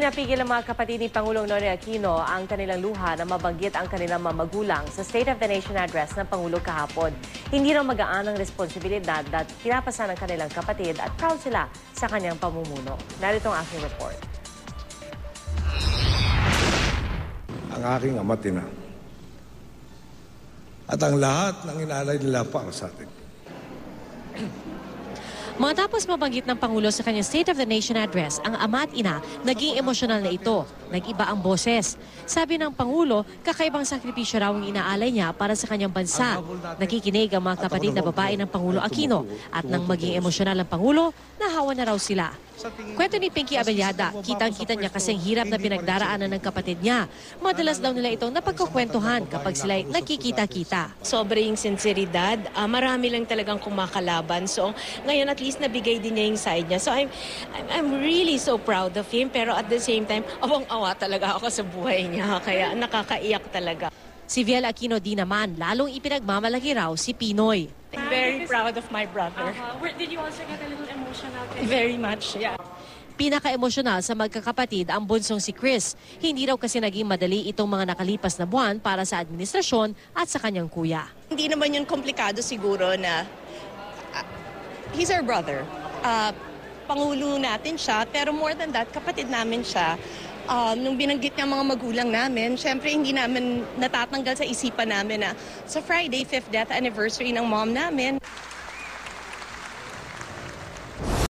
Napigil ang mga kapatid ni Pangulong Nonoy Aquino ang kanilang luha na mabanggit ang kanilang mga magulang sa State of the Nation address ng Pangulo kahapon. Hindi raw magaan ang responsibilidad at pinapasa ng kanilang kapatid at proud sila sa kanyang pamumuno. Narito ang aking report. Ang aking ama't ina at ang lahat ng inalay nila para sa atin. Matapos mabanggit ng Pangulo sa kanyang State of the Nation address, ang ama at ina naging emosyonal na ito. Nag-iba ang boses. Sabi ng Pangulo, kakaibang sakripisyo raw ang inaalay niya para sa kanyang bansa. Nakikinig ang mga kapatid na babae ng Pangulo Aquino at nang maging emosyonal ang Pangulo, nahawa na raw sila. Kwento ni Pinky Abellada, kitang-kita niya kasing hirap na pinagdaraanan ng kapatid niya. Madalas daw nila itong napagkukwentuhan kapag sila'y nagkikita-kita. Sobrang sinseridad, marami lang talagang kumakalaban. So ngayon at least nabigay din niya yung side niya. So I'm really so proud of him, pero at the same time, awang-awa talaga ako sa buhay niya. Kaya nakakaiyak talaga. Si Viel Aquino di naman, lalong ipinagmamalaki raw si Pinoy. I'm very proud of my brother. Did you also get a little emotional? Very much, yeah. Pinaka-emosyonal sa magkakapatid ang bunsong si Chris. Hindi raw kasi naging madali itong mga nakalipas na buwan para sa administrasyon at sa kanyang kuya. Hindi naman yun komplikado siguro na he's our brother. Pangulo natin siya, pero more than that, kapatid namin siya. Nung binanggit niya mga magulang namin, syempre hindi namin natatanggal sa isipan namin na sa Friday, 5th death anniversary ng mom namin.